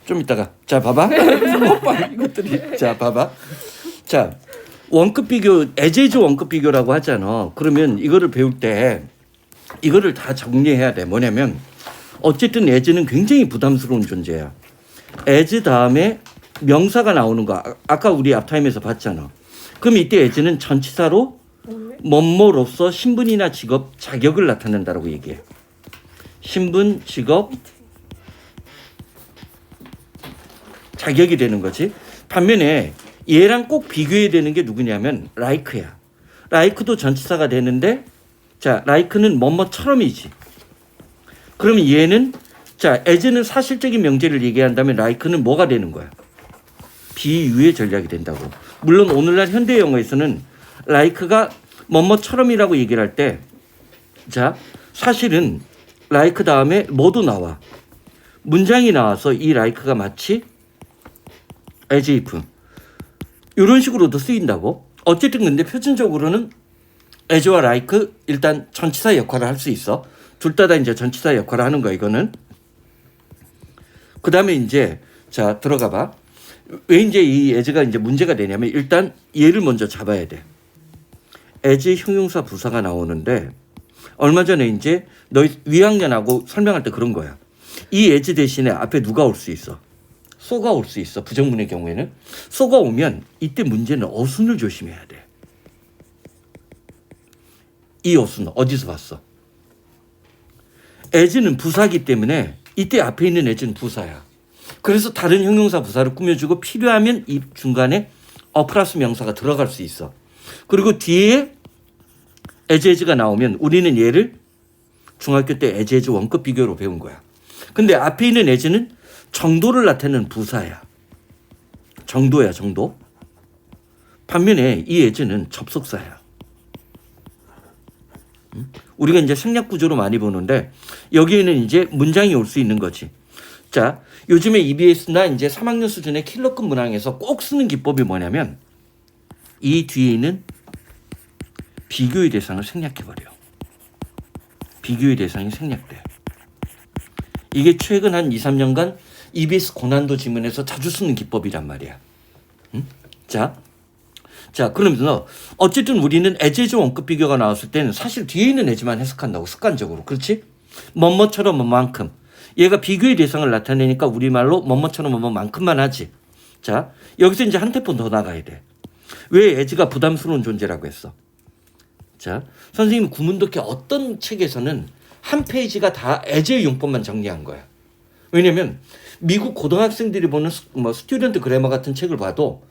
좀 이따가. 자, 봐봐. 오빠 이것들이. 자, 봐봐. 자, 원급 비교, 에제즈 원급 비교라고 하잖아. 그러면 이거를 배울 때 이거를 다 정리해야 돼. 뭐냐면 어쨌든 에즈는 굉장히 부담스러운 존재야. 에즈 다음에 명사가 나오는 거 아까 우리 앞타임에서 봤잖아. 그럼 이때 에즈는 전치사로 뭐뭐로서 신분이나 직업, 자격을 나타낸다라고 얘기해. 신분, 직업, 자격이 되는 거지. 반면에 얘랑 꼭 비교해야 되는 게 누구냐면 like야. like도 전치사가 되는데 자, like는 뭐뭐처럼이지. 그러면 얘는 자, as는 사실적인 명제를 얘기한다면 like는 뭐가 되는 거야? 비유의 전략이 된다고. 물론 오늘날 현대 영어에서는 like가 뭐뭐처럼이라고 얘기를 할 때 자, 사실은 like 다음에 뭐도 나와. 문장이 나와서 이 like가 마치 as if 이런 식으로도 쓰인다고. 어쨌든 근데 표준적으로는 as와 like 일단 전치사 역할을 할 수 있어. 둘 다 이제 전치사 역할을 하는 거야 이거는. 그 다음에 이제 자 들어가 봐. 왜 이제 이 as가 이제 문제가 되냐면 일단 얘를 먼저 잡아야 돼. as 형용사 부사가 나오는데 얼마 전에 이제 너희 위학년하고 설명할 때 그런 거야. 이 as 대신에 앞에 누가 올 수 있어? so가 올 수 있어. 부정문의 경우에는. so가 오면 이때 문제는 어순을 조심해야 돼. 이 어순 어디서 봤어? as는 부사기 때문에 이때 앞에 있는 as는 부사야. 그래서 다른 형용사 부사를 꾸며주고 필요하면 이 중간에 플러스 명사가 들어갈 수 있어. 그리고 뒤에 as가 나오면 우리는 얘를 중학교 때 as 원급 비교로 배운 거야. 근데 앞에 있는 as는 정도를 나타내는 부사야. 정도야, 정도. 반면에 이 as는 접속사야. 우리가 이제 생략 구조로 많이 보는데 여기에는 이제 문장이 올 수 있는 거지. 자, 요즘에 EBS나 이제 3학년 수준의 킬러급 문항에서 꼭 쓰는 기법이 뭐냐면 이 뒤에 있는 비교의 대상을 생략해버려. 비교의 대상이 생략돼. 이게 최근 한 2, 3년간 EBS 고난도 지문에서 자주 쓰는 기법이란 말이야. 응? 자, 그러면서 어쨌든 우리는 as 원급 비교가 나왔을 때는 사실 뒤에 있는 as만 해석한다고 습관적으로. 그렇지? 뭐뭐처럼 뭐만큼. 얘가 비교의 대상을 나타내니까 우리말로 뭐뭐처럼 뭐만큼만 하지. 자, 여기서 이제 한 테폰 더 나가야 돼. 왜 as가 부담스러운 존재라고 했어? 자, 선생님 구문독해 어떤 책에서는 한 페이지가 다 as의 용법만 정리한 거야. 왜냐면 미국 고등학생들이 보는 뭐 스튜던트 그래머 같은 책을 봐도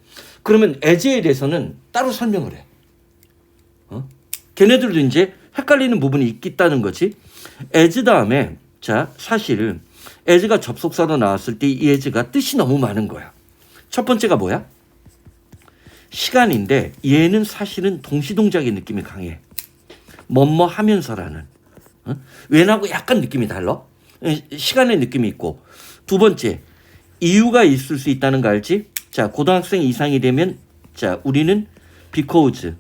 그러면 as에 대해서는 따로 설명을 해. 걔네들도 이제 헷갈리는 부분이 있겠다는 거지. as 다음에 자 사실 as가 접속사로 나왔을 때 이 as가 뜻이 너무 많은 거야. 첫 번째가 뭐야? 시간인데 얘는 사실은 동시동작의 느낌이 강해. 뭐뭐 하면서라는. 왜냐고 약간 느낌이 달라. 시간의 느낌이 있고. 두 번째 이유가 있을 수 있다는 거 알지? 자, 고등학생 이상이 되면 자, 우리는 because.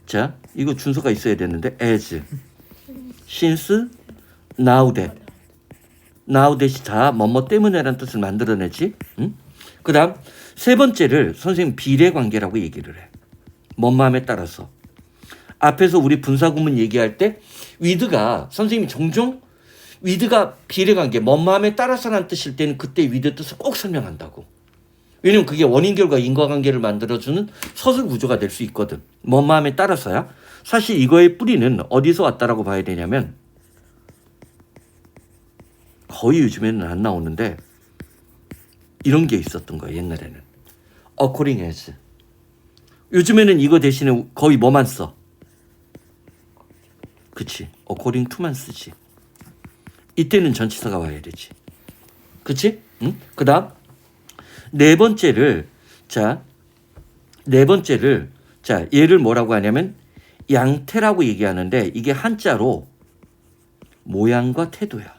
자, 이거 준서가 있어야 되는데 as, since, now that. now that이 다 뭐뭐 때문에라는 뜻을 만들어내지. 응? 그 다음 세 번째를 선생님 비례관계라고 얘기를 해. 뭐뭐함에 따라서. 앞에서 우리 분사구문 얘기할 때 with가 선생님이 종종 with가 비례관계 뭐뭐함에 따라서라는 뜻일 때는 그때 with 뜻을 꼭 설명한다고. 왜냐면 그게 원인 결과 인과관계를 만들어주는 서술 구조가 될 수 있거든. 뭐뭐함에 따라서야. 사실 이거의 뿌리는 어디서 왔다라고 봐야 되냐면 거의 요즘에는 안 나오는데 이런 게 있었던 거야 옛날에는. according as. 요즘에는 이거 대신에 거의 뭐만 써? 그치. according to만 쓰지. 이때는 전치사가 와야 되지. 그치? 응? 그 다음 네 번째를 자 얘를 뭐라고 하냐면 양태라고 얘기하는데 이게 한자로 모양과 태도야.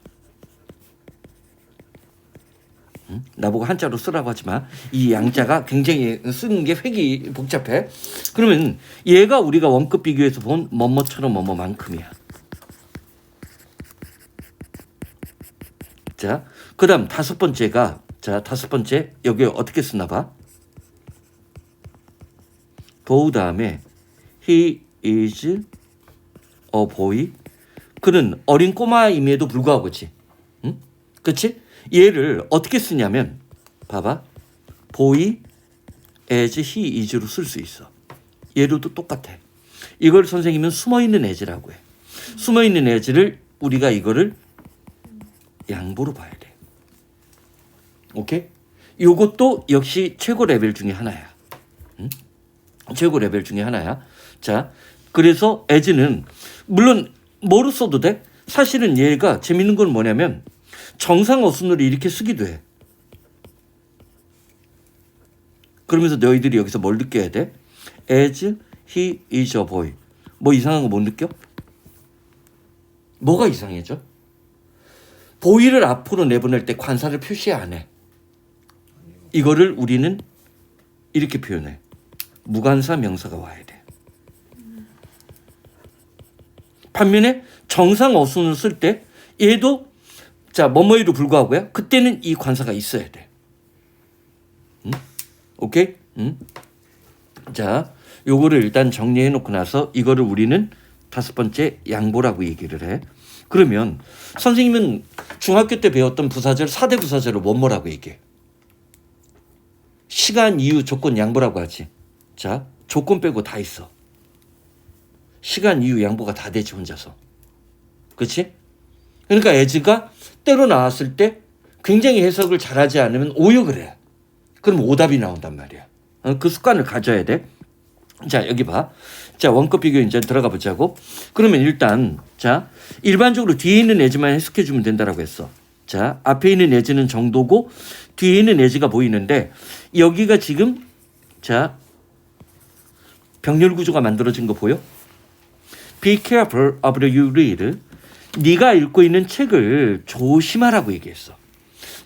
응? 나보고 한자로 쓰라고 하지 마. 이 양자가 굉장히 쓰는 게 획이 복잡해. 그러면 얘가 우리가 원급 비교에서 본 뭐뭐처럼 뭐뭐만큼이야. 자, 그 다음 다섯 번째가 자, 다섯 번째 여기 어떻게 쓰나 봐. 보우 다음에 he is a boy. 그는 어린 꼬마임에도 불구하고지. 응? 그치? 얘를 어떻게 쓰냐면 봐봐. boy as he is로 쓸 수 있어. 얘로도 똑같아. 이걸 선생님은 숨어있는 as라고 해. 숨어있는 as를 우리가 이거를 양보로 봐야 돼. 오케이? 요것도 역시 최고 레벨 중에 하나야. 응? 최고 레벨 중에 하나야. 자, 그래서 as는 물론 뭐로 써도 돼? 사실은 얘가 재밌는 건 뭐냐면 정상 어순으로 이렇게 쓰기도 해. 그러면서 너희들이 여기서 뭘 느껴야 돼? as he is a boy. 뭐 이상한 거 못 느껴? 뭐가 이상해져? boy를 앞으로 내보낼 때 관사를 표시 안 해. 이거를 우리는 이렇게 표현해. 무관사 명사가 와야 돼. 반면에 정상 어순을 쓸 때 얘도 자 뭐뭐에도 불구하고요. 그때는 이 관사가 있어야 돼. 응? 오케이? 응? 자, 요거를 일단 정리해 놓고 나서 이거를 우리는 다섯 번째 양보라고 얘기를 해. 그러면 선생님은 중학교 때 배웠던 부사절 4대 부사절을 뭐라고 얘기해? 시간, 이유, 조건, 양보라고 하지. 자, 조건 빼고 다 있어. 시간, 이유, 양보가 다 되지 혼자서. 그렇지? 그러니까 as가 때로 나왔을 때 굉장히 해석을 잘하지 않으면 오역을 해. 그럼 오답이 나온단 말이야. 그 습관을 가져야 돼. 자, 여기 봐. 자, 원급 비교 이제 들어가 보자고. 그러면 일단 자, 일반적으로 뒤에 있는 as만 해석해 주면 된다라고 했어. 자, 앞에 있는 as는 정도고 뒤에 있는 as가 보이는데 여기가 지금 자, 병렬 구조가 만들어진 거 보여? Be careful of what you read. 네가 읽고 있는 책을 조심하라고 얘기했어.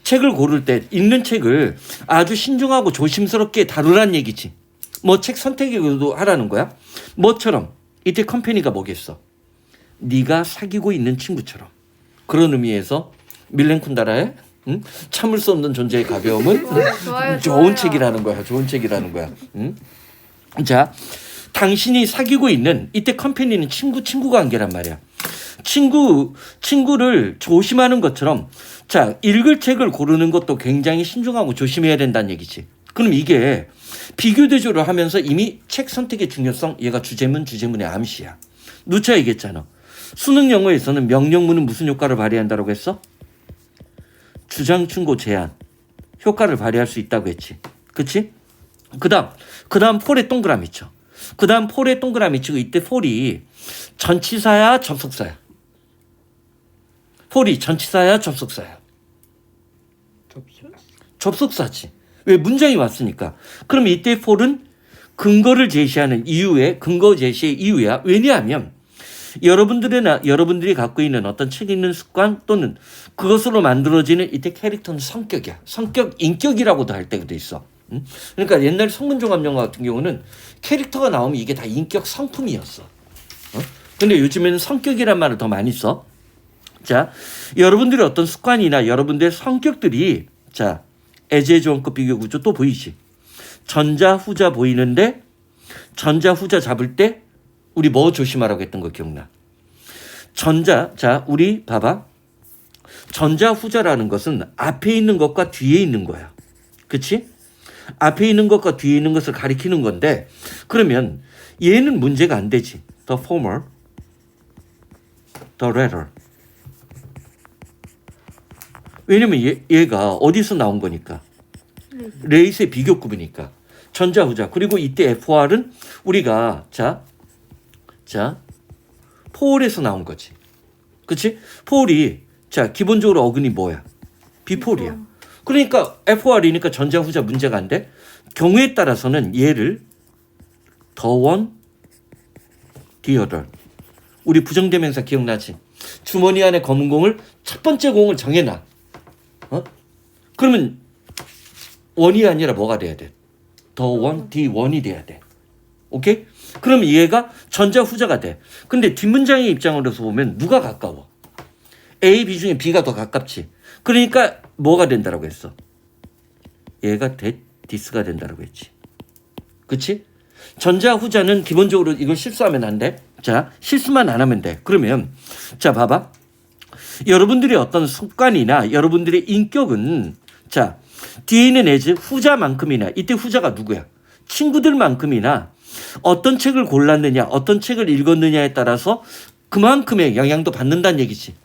책을 고를 때 읽는 책을 아주 신중하고 조심스럽게 다루란 얘기지. 뭐 책 선택에도 하라는 거야. 뭐처럼 이때 컴퍼니가 뭐겠어? 네가 사귀고 있는 친구처럼. 그런 의미에서 밀렌 쿤다라의 참을 수 없는 존재의 가벼움은 좋은 책이라는 거야. 좋은 책이라는 거야. 자, 당신이 사귀고 있는 이때 컴퍼니는 친구 관계란 말이야. 친구를 조심하는 것처럼 자, 읽을 책을 고르는 것도 굉장히 신중하고 조심해야 된다는 얘기지. 그럼 이게 비교 대조를 하면서 이미 책 선택의 중요성, 얘가 주제문의 암시야. 누차 얘기했잖아. 수능 영어에서는 명령문은 무슨 효과를 발휘한다고 했어? 주장, 충고, 제한 효과를 발휘할 수 있다고 했지. 그치? 그 다음 폴에 동그라미 쳐. 그 다음 폴에 동그라미 치고 이때 폴이 전치사야 접속사야? 폴이 전치사야 접속사야? 접속사지. 왜? 문장이 왔으니까. 그럼 이때 폴은 근거를 제시하는 이유에 근거 제시의 이유야. 왜냐하면 여러분들이 갖고 있는 어떤 책 읽는 습관 또는 그것으로 만들어지는 이때 캐릭터는 성격이야. 성격, 인격이라고도 할 때도 있어. 그러니까 옛날 성문종합영화 같은 경우는 캐릭터가 나오면 이게 다 인격 성품이었어. 근데 요즘에는 성격이란 말을 더 많이 써. 자, 여러분들의 어떤 습관이나 여러분들의 성격들이 자, as 원급 비교 구조 또 보이지. 전자, 후자 보이는데 전자, 후자 잡을 때 우리 뭐 조심하라고 했던 거 기억나? 자, 우리 봐봐. 전자, 후자라는 것은 앞에 있는 것과 뒤에 있는 거야. 그치? 앞에 있는 것과 뒤에 있는 것을 가리키는 건데 그러면 얘는 문제가 안 되지. The former, the latter. 왜냐면 얘가 어디서 나온 거니까? 레이스의 비교급이니까. 전자, 후자. 그리고 이때 FR은 우리가 자, 폴에서 나온 거지. 그치? 폴이 자, 기본적으로 어근이 뭐야? 비폴이야. 그러니까 FR이니까 전자, 후자 문제가 안 돼. 경우에 따라서는 얘를 the one, the other. 우리 부정대명사 기억나지? 주머니 안에 검은 공을 첫 번째 공을 정해놔. 그러면 원이 아니라 뭐가 돼야 돼? the one, the one이 돼야 돼. 오케이? 그러면 얘가 전자, 후자가 돼. 근데 뒷문장의 입장으로서 보면 누가 가까워? A, B 중에 B가 더 가깝지. 그러니까 뭐가 된다라고 했어? 얘가 디스가 된다라고 했지. 그치? 전자 후자는 기본적으로 이걸 실수하면 안 돼. 자, 실수만 안 하면 돼. 그러면 자 봐봐. 여러분들의 어떤 습관이나 여러분들의 인격은 자 뒤에 있는 as 후자만큼이나 이때 후자가 누구야? 친구들만큼이나 어떤 책을 골랐느냐 어떤 책을 읽었느냐에 따라서 그만큼의 영향도 받는다는 얘기지.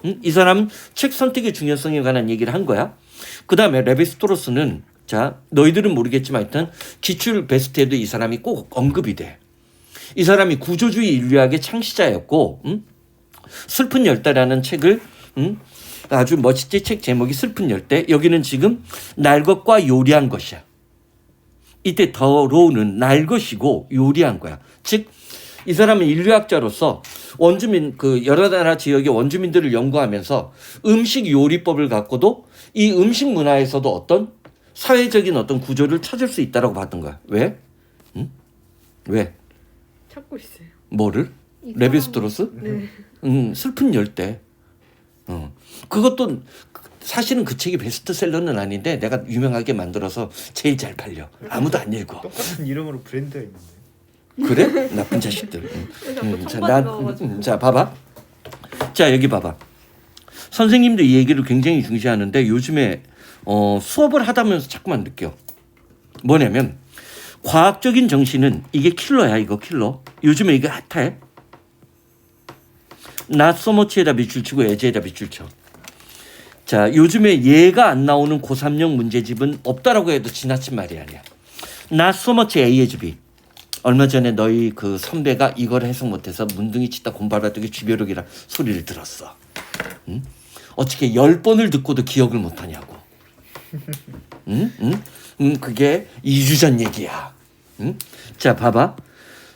응? 이 사람은 책 선택의 중요성에 관한 얘기를 한 거야. 그 다음에 레베스토로스는 자 너희들은 모르겠지만 하여튼 기출 베스트에도 이 사람이 꼭 언급이 돼. 이 사람이 구조주의 인류학의 창시자였고 슬픈 열대라는 책을 아주 멋지게 책 제목이 슬픈 열대. 여기는 지금 날 것과 요리한 것이야. 이때 더로우는 날 것이고 요리한 거야. 즉 이 사람은 인류학자로서 원주민 그 여러 나라 지역의 원주민들을 연구하면서 음식 요리법을 갖고도 이 음식 문화에서도 어떤 사회적인 어떤 구조를 찾을 수 있다라고 봤던 거야. 왜? 왜? 찾고 있어요. 뭐를? 레비스토로스? 네. 슬픈 열대. 그것도 사실은 그 책이 베스트셀러는 아닌데 내가 유명하게 만들어서 제일 잘 팔려. 아무도 안 읽어. 똑같은 이름으로 브랜드가 있는데. 그래? 나쁜 자식들. 자, 봐봐. 자, 여기 봐봐. 선생님도 이 얘기를 굉장히 중시하는데 요즘에 수업을 하다면서 자꾸만 느껴. 뭐냐면 과학적인 정신은 이게 킬러야. 이거 킬러. 요즘에 이게 핫해. not so much에다 밑줄 치고 as에다 밑줄 쳐. 자, 요즘에 얘가 안 나오는 고3형 문제집은 없다라고 해도 지나친 말이 아니야. not so much A as B. 얼마 전에 너희 그 선배가 이걸 해석 못해서 문둥이 치다 곰발바닥에 쥐벼룩이라 소리를 들었어. 응? 어떻게 10번을 듣고도 기억을 못하냐고. 응? 그게 2주 전 얘기야. 응? 자, 봐봐.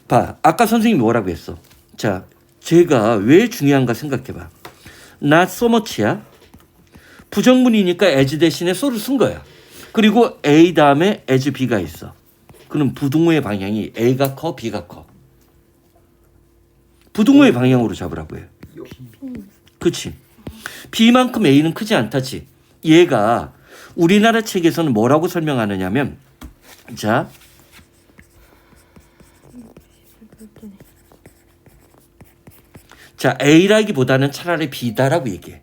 봐. 아까 선생님이 뭐라고 했어? 자, 제가 왜 중요한가 생각해봐. not so much야. 부정문이니까 as 대신에 so를 쓴 거야. 그리고 A 다음에 as B가 있어. 그럼 부등호의 방향이 A가 커, B가 커. 부등호의 방향으로 잡으라고 해요. 그렇지. B만큼 A는 크지 않다지. 얘가 우리나라 책에서는 뭐라고 설명하느냐면 자 A라기보다는 차라리 B다라고 얘기해.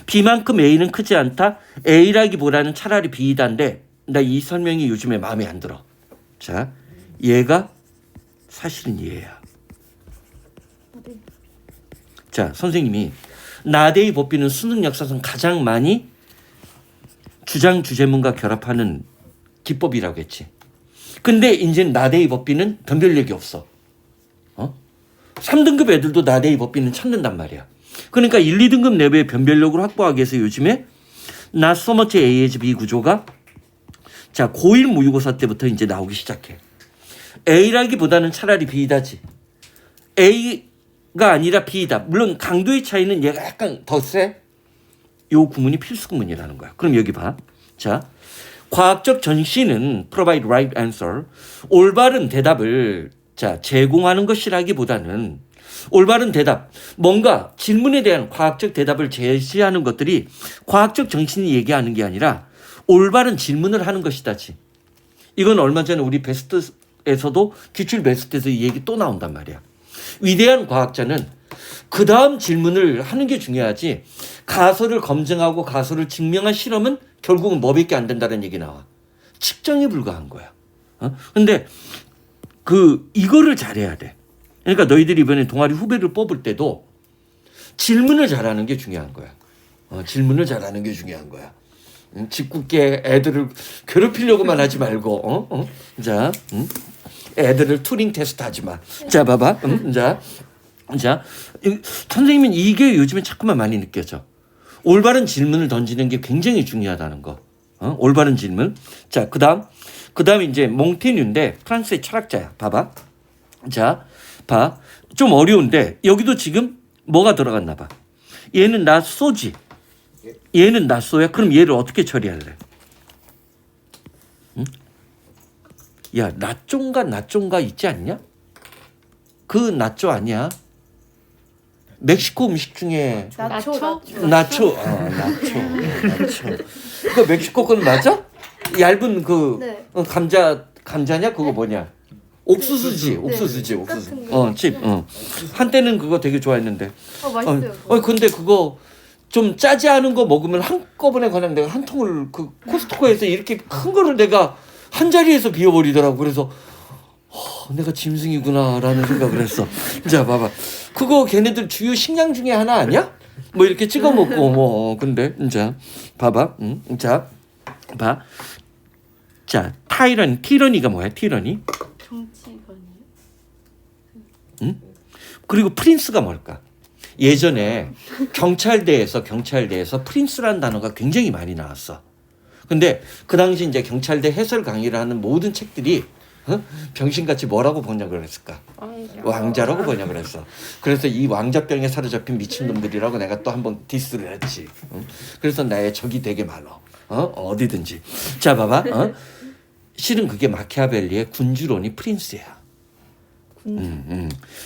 B만큼 A는 크지 않다. A라기보다는 차라리 B다인데 나 이 설명이 요즘에 마음에 안 들어. 자, 얘가 사실은 얘야. 자, 선생님이 나대의 법비는 수능 역사상 가장 많이 주장 주제문과 결합하는 기법이라고 했지. 근데 이제 나대의 법비는 변별력이 없어. 3등급 애들도 나대의 법비는 찾는단 말이야. 그러니까 1, 2등급 내부의 변별력을 확보하기 위해서 요즘에 not so much A as B 구조가 자, 고1 모의고사 때부터 이제 나오기 시작해. A라기보다는 차라리 B다지. A가 아니라 B다. 물론 강도의 차이는 얘가 약간 더 세. 요 구문이 필수 구문이라는 거야. 그럼 여기 봐. 자, 과학적 전시는 provide right answer. 올바른 대답을 자, 제공하는 것이라기보다는 올바른 대답. 뭔가 질문에 대한 과학적 대답을 제시하는 것들이 과학적 정신이 얘기하는 게 아니라 올바른 질문을 하는 것이다지. 이건 얼마 전에 우리 베스트에서도 기출 베스트에서 이 얘기 또 나온단 말이야. 위대한 과학자는 그 다음 질문을 하는 게 중요하지 가설을 검증하고 가설을 증명한 실험은 결국은 뭐밖에 안 된다는 얘기 나와. 측정에 불과한 거야. 근데 이거를 잘해야 돼. 그러니까 너희들이 이번에 동아리 후배를 뽑을 때도 질문을 잘하는 게 중요한 거야. 질문을 잘하는 게 중요한 거야. 짓궂게 애들을 괴롭히려고만 하지 말고, 자, 애들을 투링 테스트 하지 마. 자, 봐봐. 자, 선생님은 이게 요즘에 자꾸만 많이 느껴져. 올바른 질문을 던지는 게 굉장히 중요하다는 거. 올바른 질문. 자, 그 다음 이제 몽테뉴인데 프랑스의 철학자야. 봐봐. 자, 봐. 좀 어려운데 여기도 지금 뭐가 들어갔나 봐. 얘는 나소지. 얘는 나소야. 그럼 얘를 어떻게 처리할래? 응? 야, 나쫑가 있지 않냐? 그 나쪼 아니야? 멕시코 음식 중에 나초? 나초. 그거 멕시코 건 맞아? 얇은 그 네. 감자냐 그거 뭐냐? 옥수수지, 네. 옥수수지. 똑같은 거. 칩. 한때는 그거 되게 좋아했는데. 맛있어요. 근데 그거 좀 짜지 않은 거 먹으면 한꺼번에 그냥 내가 한 통을 그 코스트코에서 이렇게 큰 거를 내가 한 자리에서 비워버리더라고. 그래서 내가 짐승이구나라는 생각을 했어. 자, 봐봐. 그거 걔네들 주요 식량 중에 하나 아니야? 뭐 이렇게 찍어 먹고 뭐 근데 자, 봐봐. 자, 봐. 자, 티러니가 뭐야? 티러니? 정치관이요? 그리고 프린스가 뭘까? 예전에 경찰대에서 프린스라는 단어가 굉장히 많이 나왔어. 근데 그 당시 이제 경찰대 해설 강의를 하는 모든 책들이 병신같이 뭐라고 번역을 했을까? 왕자라고 번역을 했어. 그래서 이 왕자병에 사로잡힌 미친놈들이라고 내가 또 한번 디스를 했지. 그래서 나의 적이 되게 많어. 어디든지. 자, 봐봐. 실은 그게 마키아벨리의 군주론이 프린스야.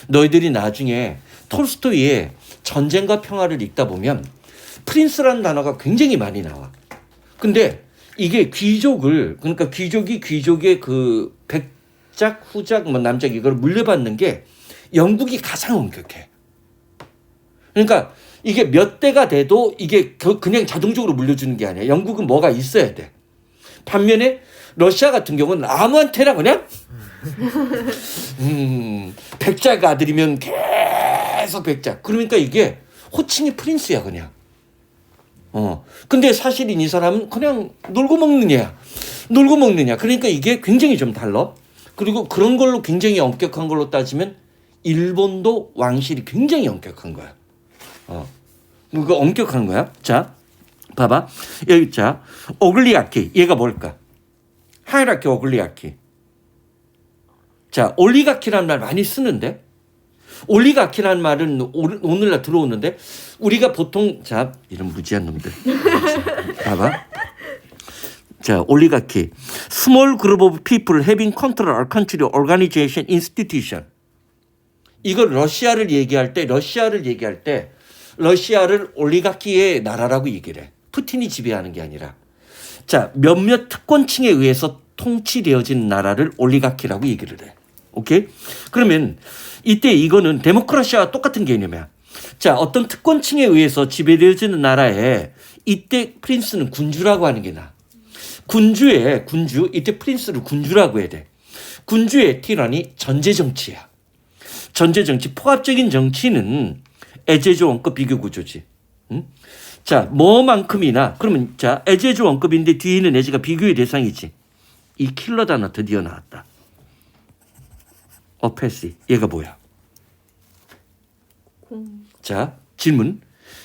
너희들이 나중에 톨스토이의 전쟁과 평화를 읽다 보면 프린스라는 단어가 굉장히 많이 나와. 근데 이게 그러니까 귀족의 그 백작, 후작, 뭐 남작 이걸 물려받는 게 영국이 가장 엄격해. 그러니까 이게 몇 대가 돼도 이게 그냥 자동적으로 물려주는 게 아니야. 영국은 뭐가 있어야 돼. 반면에 러시아 같은 경우는 아무한테나 그냥 백작 아들이면 계속 백작. 그러니까 이게 호칭이 프린스야 그냥. 근데 사실은 이 사람은 그냥 놀고 먹느냐. 그러니까 이게 굉장히 좀 달라. 그리고 그런 걸로 굉장히 엄격한 걸로 따지면 일본도 왕실이 굉장히 엄격한 거야. 그거 엄격한 거야. 자, 봐봐. 여기 자, 오글리아키. 얘가 뭘까? 하이라키 오글리아키. 자, 올리가키라는 말 많이 쓰는데 올리가키라는 말은 오늘날 들어오는데 우리가 보통 자 이런 무지한 놈들 봐봐. 자, 올리가키 Small group of people having control or country organization institution. 이걸 러시아를 얘기할 때 러시아를 올리가키의 나라라고 얘기를 해. 푸틴이 지배하는 게 아니라. 자, 몇몇 특권층에 의해서 통치되어진 나라를 올리가키라고 얘기를 해. 오케이? 그러면 이때 이거는 데모크라시아와 똑같은 개념이야. 자, 어떤 특권층에 의해서 지배되어지는 나라에 이때 프린스는 군주라고 하는 게 나아. 군주, 이때 프린스를 군주라고 해야 돼. 군주의 티라니 전제 정치야. 전제 정치, 포괄적인 정치는 에제조 원급 비교 구조지. 자, 뭐만큼이나 그러면 자, 에제조 원급인데 뒤에 있는 에제가 비교의 대상이지. 이 킬러 단어 드디어 나왔다. 어페시. 얘가 뭐야? 자, 질문.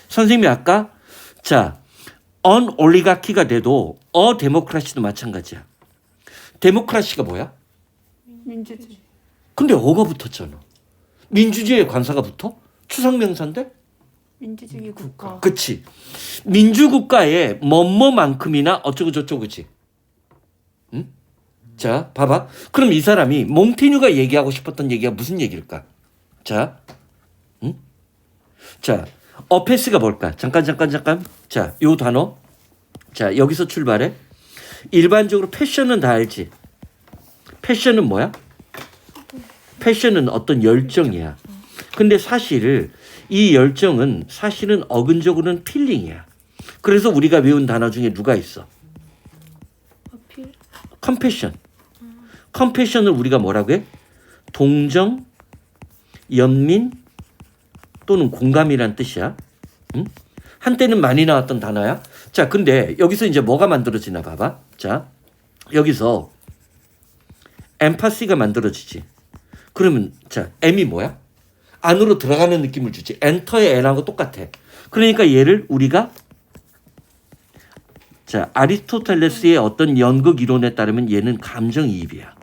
선생님이 아까 자, 언올리가키가 돼도 어데모크라시도 마찬가지야. 데모크라시가 뭐야? 민주주의. 근데 어가 붙었잖아. 민주주의의 관사가 붙어? 추상명사인데? 민주주의 국가. 그치. 민주국가의 뭐뭐만큼이나 어쩌고 저쩌고지. 응? 자, 봐봐. 그럼 이 사람이 몽테뉴가 얘기하고 싶었던 얘기가 무슨 얘기일까? 자, 응? 자, 어페스가 뭘까? 잠깐. 자, 요 단어. 자, 여기서 출발해. 일반적으로 패션은 다 알지. 패션은 뭐야? 패션은 어떤 열정이야. 근데 사실 이 열정은 사실은 어근적으로는 필링이야. 그래서 우리가 외운 단어 중에 누가 있어? 어필. 컴패션. 컴패션을 우리가 뭐라고 해? 동정, 연민 또는 공감이란 뜻이야. 응? 한때는 많이 나왔던 단어야. 자, 근데 여기서 이제 뭐가 만들어지나 봐봐. 자, 여기서 엠파시가 만들어지지. 그러면 자, M이 뭐야? 안으로 들어가는 느낌을 주지. 엔터의 N하고 똑같아. 그러니까 얘를 우리가 자, 아리스토텔레스의 어떤 연극 이론에 따르면 얘는 감정이입이야.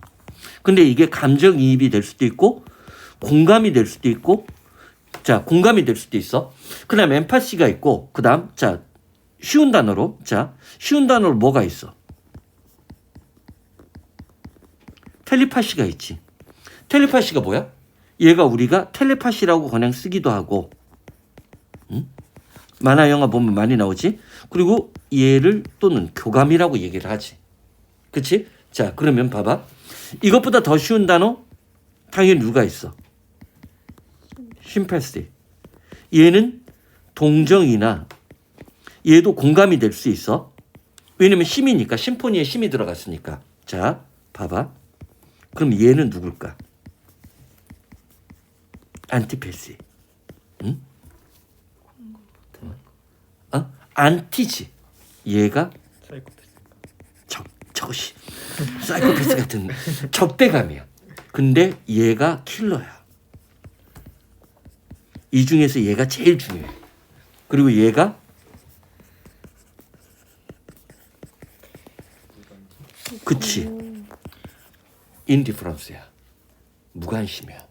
근데 이게 감정이입이 될 수도 있고 공감이 될 수도 있고 자, 공감이 될 수도 있어. 그 다음 엠파시가 있고 그 다음 자, 쉬운 단어로 뭐가 있어? 텔레파시가 있지. 텔레파시가 뭐야? 얘가 우리가 텔레파시라고 그냥 쓰기도 하고 만화 영화 보면 많이 나오지. 그리고 얘를 또는 교감이라고 얘기를 하지. 그치? 자, 그러면 봐봐. 이것보다 더 쉬운 단어 당연히 누가 있어? 심패시. 얘는 동정이나 얘도 공감이 될 수 있어. 왜냐면 심이니까 심포니에 심이 들어갔으니까. 자, 봐봐. 그럼 얘는 누굴까? 안티패시. 응? 안티지. 얘가 사이코패스. 저것이 사이코패스 같은 적대감이야. 근데 얘가 킬러야. 이 중에서 얘가 제일 중요해. 그리고 얘가 그치. 인디프런스야. 무관심이야.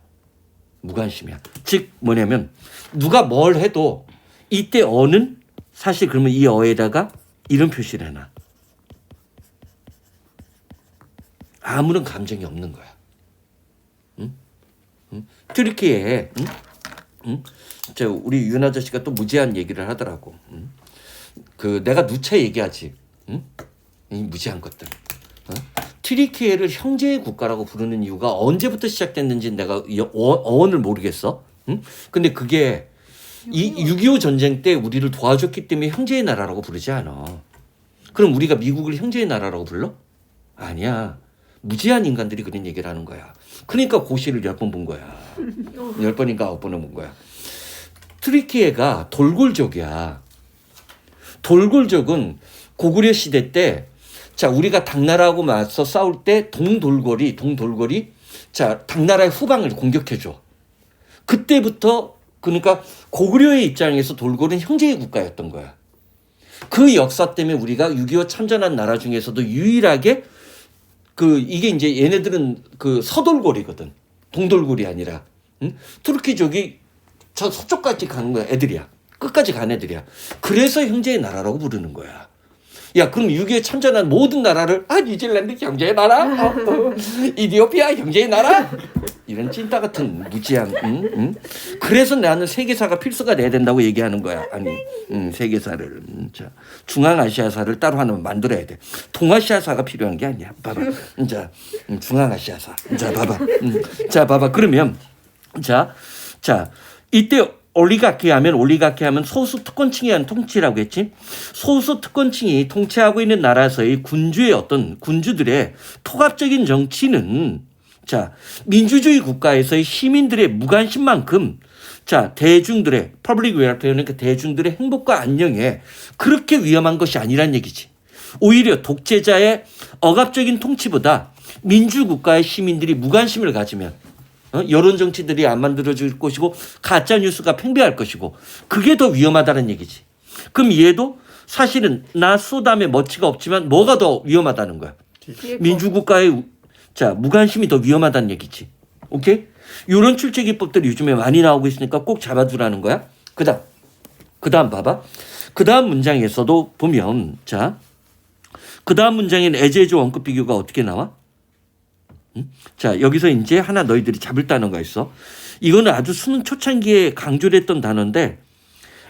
무관심이야. 즉 뭐냐면 누가 뭘 해도 이때 어는 사실 그러면 이 어에다가 이런 표시를 해놔. 아무런 감정이 없는 거야. 응? 응? 트리키에 응? 응? 우리 윤 아저씨가 또 무지한 얘기를 하더라고. 응? 그 내가 누차 얘기하지. 응? 이 무지한 것들. 어? 트리키에를 형제의 국가라고 부르는 이유가 언제부터 시작됐는지 내가 어원을 모르겠어. 응? 근데 그게 이 6.25 전쟁 때 우리를 도와줬기 때문에 형제의 나라라고 부르지 않아. 그럼 우리가 미국을 형제의 나라라고 불러? 아니야. 무지한 인간들이 그런 얘기를 하는 거야. 그러니까 고시를 10번 본 거야. 10번인가 9번을 본 거야. 트리키에가 돌골족이야. 돌골족은 고구려 시대 때 자, 우리가 당나라하고 맞서 싸울 때 동돌골이 자, 당나라의 후방을 공격해줘. 그때부터 그러니까 고구려의 입장에서 돌골은 형제의 국가였던 거야. 그 역사 때문에 우리가 6.25 참전한 나라 중에서도 유일하게 이게 이제 얘네들은 그 서돌골이거든. 동돌골이 아니라. 응? 투르키족이 저 서쪽까지 가는 거야. 애들이야. 끝까지 간 애들이야. 그래서 형제의 나라라고 부르는 거야. 야, 그럼 6.25 참전한 모든 나라를 뉴질랜드 형제의 나라? 이디오피아 형제의 나라? 이런 찐따 같은 무지한. 응? 그래서 나는 세계사가 필수가 돼야 된다고 얘기하는 거야. 아니, 세계사를. 자, 중앙아시아사를 따로 하나 만들어야 돼. 동아시아사가 필요한 게 아니야. 봐봐. 자, 중앙아시아사. 자, 봐봐. 자, 봐봐. 그러면 자, 이때 올리가키 하면 소수 특권층에 의한 통치라고 했지. 소수 특권층이 통치하고 있는 나라에서의 군주들의 통합적인 정치는 자, 민주주의 국가에서의 시민들의 무관심만큼 자, 대중들의 퍼블릭 웰페어는 그 대중들의 행복과 안녕에 그렇게 위험한 것이 아니란 얘기지. 오히려 독재자의 억압적인 통치보다 민주국가의 시민들이 무관심을 가지면 여론 정치들이 안 만들어질 것이고 가짜 뉴스가 팽배할 것이고 그게 더 위험하다는 얘기지. 그럼 얘도 사실은 나 소담에 멋지가 없지만 뭐가 더 위험하다는 거야. 민주국가의 자, 무관심이 더 위험하다는 얘기지. 오케이? 이런 출제 기법들이 요즘에 많이 나오고 있으니까 꼭 잡아두라는 거야. 그다음 봐봐. 그다음 문장에서도 보면 자, 그다음 문장에는 에제주 원급 비교가 어떻게 나와? 자, 여기서 이제 하나 너희들이 잡을 단어가 있어. 이거는 아주 수능 초창기에 강조를 했던 단어인데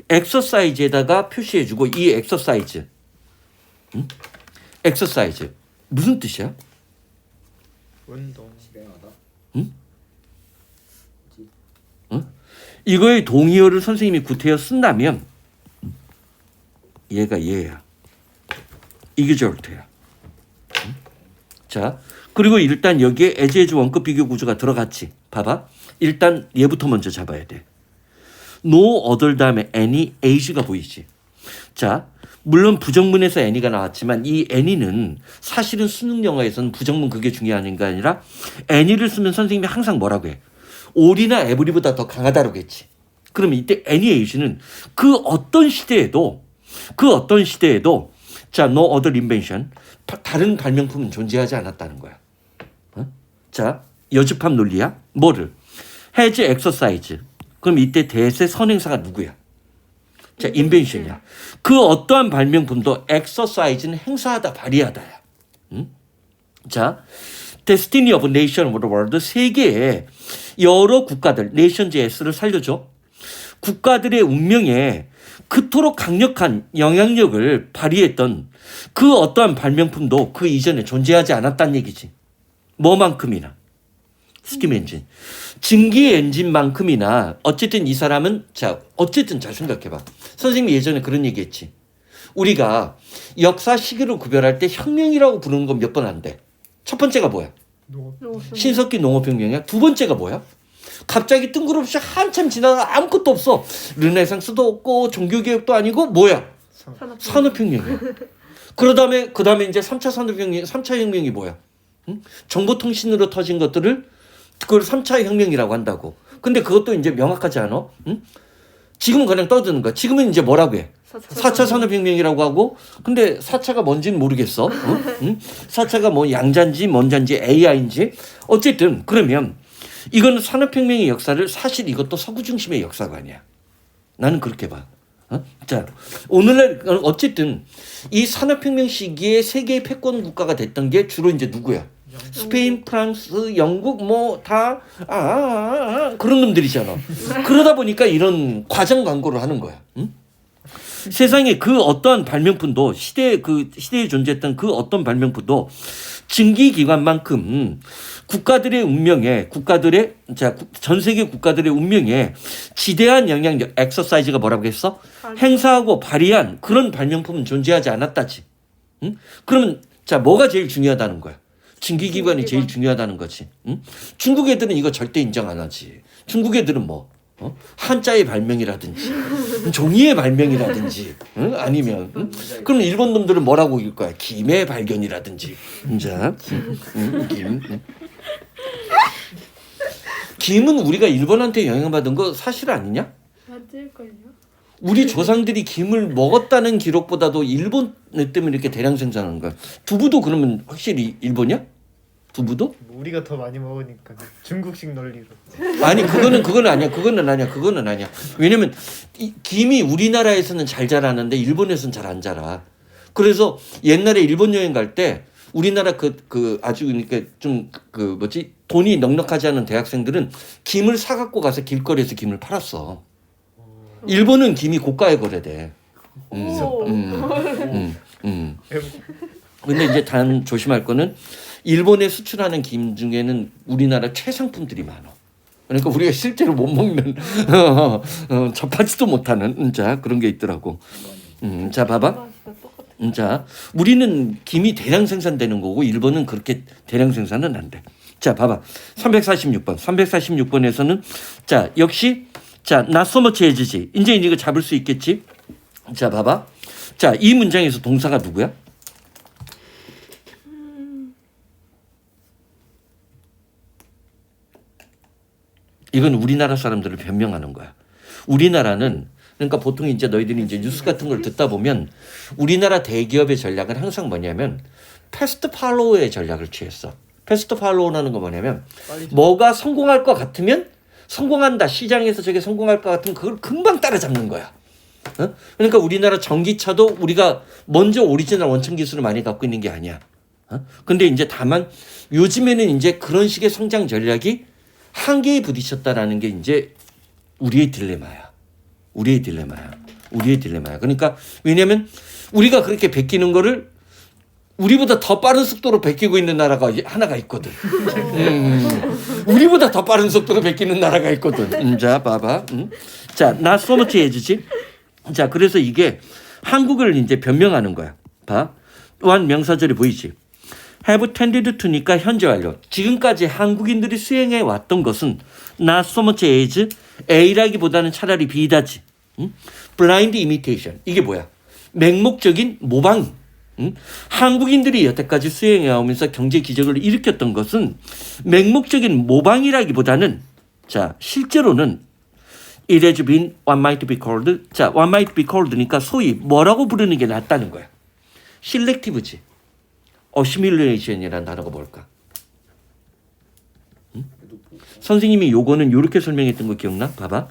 엑서사이즈에다가 표시해주고 이 엑서사이즈 엑서사이즈 무슨 뜻이야? 운동. 이거의 동의어를 선생님이 구태여 쓴다면 얘가 얘야. 이게 옳대야. 자, 그리고 일단 여기에 에제주 원급 비교 구조가 들어갔지. 봐봐. 일단 얘부터 먼저 잡아야 돼. No other 다음에 any, age가 보이지. 자, 물론 부정문에서 any가 나왔지만 이 any는 사실은 수능 영어에서는 부정문 그게 중요한 게 아니라 any를 쓰면 선생님이 항상 뭐라고 해? all이나 every보다 더 강하다고 했지. 그러면 이때 any, age는 그 어떤 시대에도 자, no other invention 다른 발명품은 존재하지 않았다는 거야. 자, 여집합 논리야. 뭐를? has exercise. 그럼 이때 대세 선행사가 누구야? 자, invention이야. 그 어떠한 발명품도 exercise는 행사하다, 발휘하다야. 자, destiny of nation of the world. 세계의 여러 국가들, nations S를 살려줘. 국가들의 운명에 그토록 강력한 영향력을 발휘했던 그 어떠한 발명품도 그 이전에 존재하지 않았다는 얘기지. 뭐만큼이나. 스팀 엔진. 증기 엔진만큼이나 어쨌든 이 사람은 자 어쨌든 잘 생각해봐. 선생님이 예전에 그런 얘기했지. 우리가 역사 시기로 구별할 때 혁명이라고 부르는 건 몇 번 안 돼. 첫 번째가 뭐야? 신석기 농업혁명이야. 두 번째가 뭐야? 갑자기 뜬금없이 한참 지나가 아무것도 없어. 르네상스도 없고 종교개혁도 아니고 뭐야? 산업혁명이야. 그 다음에 이제 3차 산업혁명, 3차 혁명이 뭐야? 응? 정보통신으로 터진 것들을 그걸 3차 혁명이라고 한다고. 근데 그것도 이제 명확하지 않아? 응? 지금은 그냥 떠드는 거야. 지금은 이제 뭐라고 해? 4차 산업혁명이라고 하고, 근데 4차가 뭔지는 모르겠어. 응? 4차가 뭐 양자인지 뭔자인지 AI인지. 어쨌든 그러면 이거는 산업혁명의 역사를 사실 이것도 서구 중심의 역사가 아니야. 나는 그렇게 봐. 자, 오늘날 어쨌든 이 산업혁명 시기에 세계의 패권 국가가 됐던 게 주로 이제 누구야? 스페인, 프랑스, 영국 뭐 다 그런 놈들이잖아. 그러다 보니까 이런 과장 광고를 하는 거야. 응? 세상에 그 어떠한 발명품도 시대에 존재했던 그 어떤 발명품도 증기기관만큼 국가들의 운명에 전 세계 국가들의 운명에 지대한 영향력 엑서사이즈가 뭐라고 했어? 행사하고 발휘한 그런 발명품은 존재하지 않았다지. 응? 그러면 자 뭐가 제일 중요하다는 거야? 증기기관이 제일 중요하다는 거지. 응? 중국 애들은 이거 절대 인정 안 하지. 중국 애들은 뭐 한자의 발명이라든지 종이의 발명이라든지 응? 아니면 응? 그럼 일본 놈들은 뭐라고 읽을 거야? 김의 발견이라든지 자 김. 김은 우리가 일본한테 영향받은 거 사실 아니냐? 맞을걸요? 우리 조상들이 김을 먹었다는 기록보다도 일본 때문에 이렇게 대량 생산하는 거야. 두부도 그러면 확실히 일본이야? 두부도? 우리가 더 많이 먹으니까 중국식 논리로. 아니 그거는 아니야. 왜냐면 이 김이 우리나라에서는 잘 자라는데 일본에서는 잘 안 자라. 그래서 옛날에 일본 여행 갈 때 우리나라 아주 그러니까 좀 돈이 넉넉하지 않은 대학생들은 김을 사 갖고 가서 길거리에서 김을 팔았어. 일본은 김이 고가에 거래돼. 근데 이제 단 조심할 거는 일본에 수출하는 김 중에는 우리나라 최상품들이 많아. 그러니까 우리가 실제로 못 먹는 접하지도 못하는 자 그런 게 있더라고. 자 봐봐. 자 우리는 김이 대량 생산되는 거고 일본은 그렇게 대량 생산은 안 돼. 자 봐봐. 346번에서는 자 역시 자 나소모치 해지지. 이제 이거 잡을 수 있겠지. 자 봐봐. 자 이 문장에서 동사가 누구야? 이건 우리나라 사람들을 변명하는 거야. 우리나라는 그러니까 보통 이제 너희들이 이제 뉴스 같은 걸 듣다 보면 우리나라 대기업의 전략은 항상 뭐냐면 패스트 팔로우의 전략을 취했어. 패스트 팔로우라는 거 뭐냐면 뭐가 성공할 것 같으면 성공한다. 시장에서 저게 성공할 것 같으면 그걸 금방 따라잡는 거야. 그러니까 우리나라 전기차도 우리가 먼저 오리지널 원천 기술을 많이 갖고 있는 게 아니야. 근데 이제 다만 요즘에는 이제 그런 식의 성장 전략이 한계에 부딪혔다라는 게 이제 우리의 딜레마야. 그러니까 왜냐면 우리가 그렇게 베끼는 거를 우리보다 더 빠른 속도로 베끼고 있는 나라가 하나가 있거든. 우리보다 더 빠른 속도로 베끼는 나라가 있거든. 자, 봐봐. 자, 나 소모치 해주지. 자, 그래서 이게 한국을 이제 변명하는 거야. 봐. 또한 명사절이 보이지. have tended to니까 현재 완료. 지금까지 한국인들이 수행해 왔던 것은 not so much as A라기보다는 차라리 B다지. blind imitation. 이게 뭐야? 맹목적인 모방. 한국인들이 여태까지 수행해 오면서 경제 기적을 일으켰던 것은 맹목적인 모방이라기보다는 자 실제로는 it has been what might be called. 자 what might be called니까 소위 뭐라고 부르는 게 낫다는 거야. 셀렉티브지. 어시뮬레이션이라는 단어가 뭘까? 선생님이 요거는 이렇게 설명했던 거 기억나? 봐봐.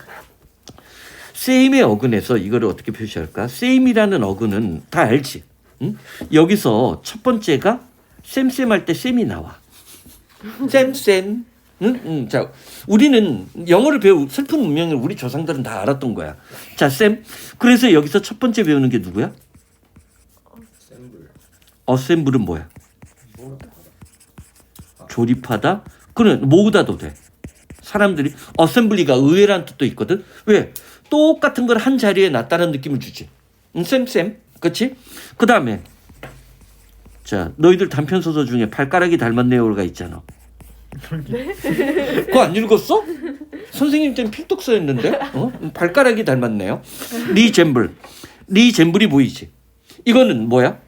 same의 어근에서 이거를 어떻게 표시할까? same이라는 어근은 다 알지? 여기서 첫 번째가 쌤 할 때 쌤이 나와. 쌤 응? 응. 자, 우리는 영어를 슬픈 운명을 우리 조상들은 다 알았던 거야. 자, 쌤. 그래서 여기서 첫 번째 배우는 게 누구야? 어셈블은 뭐야? 조립하다. 그는 모으다도 돼. 사람들이 어셈블리가 의외란 뜻도 있거든. 왜? 똑같은 걸 한 자리에 놨다는 느낌을 주지. 쌤. 그렇지? 그 다음에 자, 너희들 단편 소설 중에 발가락이 닮았네요가 있잖아. 그거 안 읽었어? 선생님 때는 필독서였는데 발가락이 닮았네요. 리젠블이 보이지? 이거는 뭐야?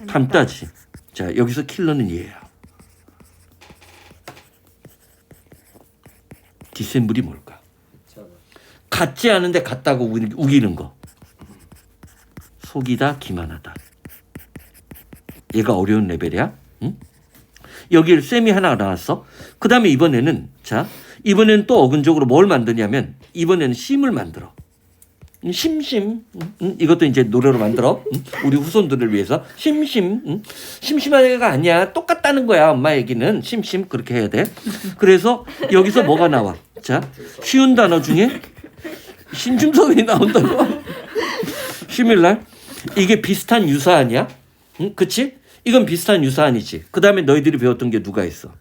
닮다지. 자, 여기서 킬러는 얘야. 디셈블이 뭘까? 같지 않은데 같다고 우기는 거. 속이다, 기만하다. 얘가 어려운 레벨이야. 응? 여기를 쌤이 하나 나왔어. 그 다음에 이번에는 또 어근적으로 뭘 만드냐면 이번에는 심을 만들어. 심심. 이것도 이제 노래로 만들어. 우리 후손들을 위해서. 심심한 애가 아니야. 똑같다는 거야. 엄마 얘기는. 심심 그렇게 해야 돼. 그래서 여기서 뭐가 나와? 자, 쉬운 단어 중에 신중성이 나온다고. 시밀랄. 이게 비슷한 유사하냐? 그치? 이건 비슷한 유사한이지. 그 다음에 너희들이 배웠던 게 누가 있어?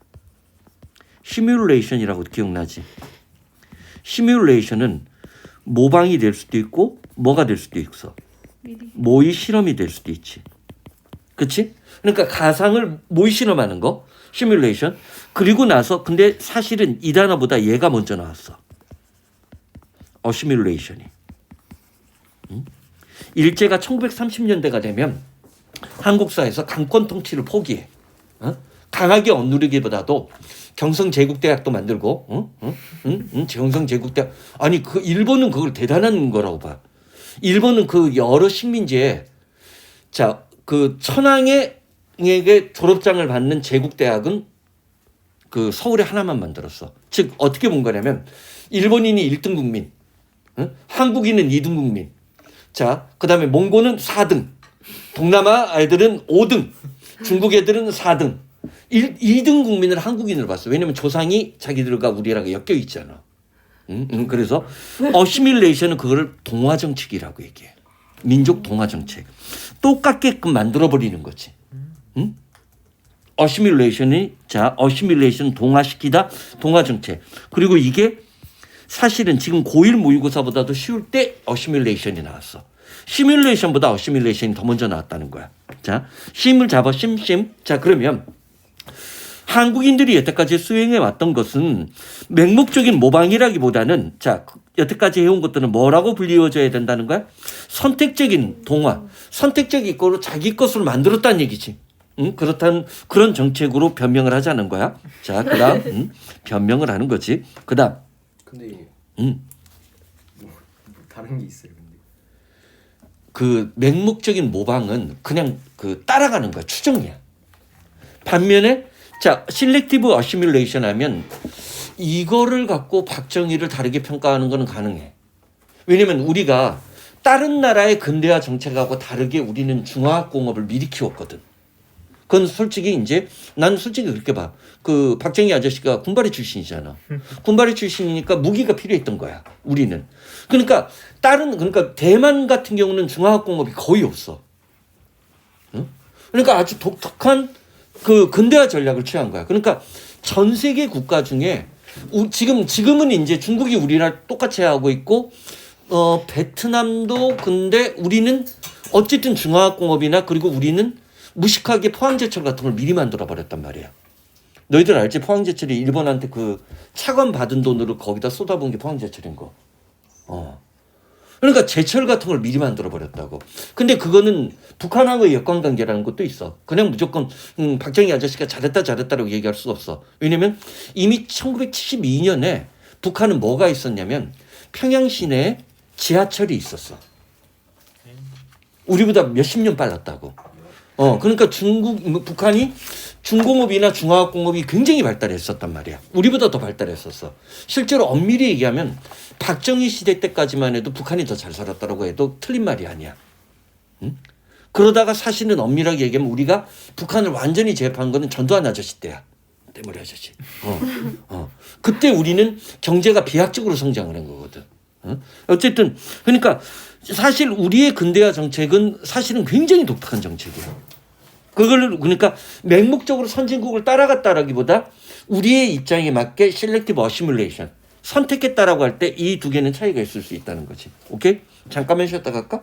시뮬레이션이라고 기억나지? 시뮬레이션은 모방이 될 수도 있고 뭐가 될 수도 있어. 모의 실험이 될 수도 있지. 그치? 그러니까 가상을 모의 실험하는 거. 시뮬레이션. 그리고 나서 근데 사실은 이 단어보다 얘가 먼저 나왔어. 어시뮬레이션이. 일제가 1930년대가 되면 한국사에서 강권 통치를 포기해. 강하게 억누르기보다도 경성제국대학도 만들고, 경성제국대학. 아니, 일본은 그걸 대단한 거라고 봐. 일본은 그 여러 식민지에, 그 천황에게 졸업장을 받는 제국대학은 그 서울에 하나만 만들었어. 즉, 어떻게 본 거냐면, 일본인이 1등 국민, 한국인은 2등 국민, 그 다음에 몽고는 4등, 동남아 애들은 5등, 중국 애들은 4등. 2등 국민을 한국인으로 봤어. 왜냐면 조상이 자기들과 우리랑 엮여 있잖아. 그래서 어시밀레이션은 그거를 동화정책이라고 얘기해. 민족 동화정책. 똑같게끔 만들어버리는 거지. 어시밀레이션 동화시키다, 동화정책. 그리고 이게 사실은 지금 고1 모의고사보다도 쉬울 때 어시밀레이션이 나왔어. 시뮬레이션보다 어시밀레이션이 더 먼저 나왔다는 거야. 자, 심을 잡아 심심. 자, 그러면 한국인들이 여태까지 수행해 왔던 것은 맹목적인 모방이라기보다는 여태까지 해온 것들은 뭐라고 불리워져야 된다는 거야? 선택적인 동화. 선택적인 거로 자기 것으로 만들었다는 얘기지. 그렇다는 그런 정책으로 변명을 하자는 거야. 자, 그다음 변명을 하는 거지. 그다음. 근데 뭐 다른 게 있어요. 근데 그 맹목적인 모방은 그냥 따라가는 거야. 추정이야. 반면에 실렉티브 어시뮬레이션 하면 이거를 갖고 박정희를 다르게 평가하는 거는 가능해. 왜냐면 우리가 다른 나라의 근대화 정책하고 다르게 우리는 중화학공업을 미리 키웠거든. 그건 솔직히 난 솔직히 그렇게 봐. 그 박정희 아저씨가 군바리 출신이잖아. 군바리 출신이니까 무기가 필요했던 거야. 우리는. 그러니까 대만 같은 경우는 중화학공업이 거의 없어. 그러니까 아주 독특한 그 근대화 전략을 취한 거야. 그러니까 전 세계 국가 중에 지금은 이제 중국이 우리랑 똑같이 하고 있고 베트남도 근데 우리는 어쨌든 중화학공업이나 그리고 우리는 무식하게 포항제철 같은 걸 미리 만들어 버렸단 말이야. 너희들 알지? 포항제철이 일본한테 그 차관 받은 돈으로 거기다 쏟아부은 게 포항제철인 거. 그러니까 제철 같은 걸 미리 만들어 버렸다고. 근데 그거는 북한하고의 역관관계라는 것도 있어. 그냥 무조건 박정희 아저씨가 잘했다라고 얘기할 수가 없어. 왜냐면 이미 1972년에 북한은 뭐가 있었냐면 평양 시내에 지하철이 있었어. 우리보다 몇십 년 빨랐다고. 그러니까 북한이 중공업이나 중화학공업이 굉장히 발달했었단 말이야. 우리보다 더 발달했었어. 실제로 엄밀히 얘기하면 박정희 시대 때까지만 해도 북한이 더 잘 살았다고 해도 틀린 말이 아니야. 그러다가 사실은 엄밀하게 얘기하면 우리가 북한을 완전히 제압한 거는 전두환 아저씨 때야. 대머리 아저씨. 그때 우리는 경제가 비약적으로 성장을 한 거거든. 어쨌든 그러니까 사실 우리의 근대화 정책은 사실은 굉장히 독특한 정책이야. 그걸 그러니까 맹목적으로 선진국을 따라갔다라기보다 우리의 입장에 맞게 셀렉티브 어시뮬레이션 선택했다라고 할 때 이 두 개는 차이가 있을 수 있다는 거지. 오케이? 잠깐만 쉬었다 갈까?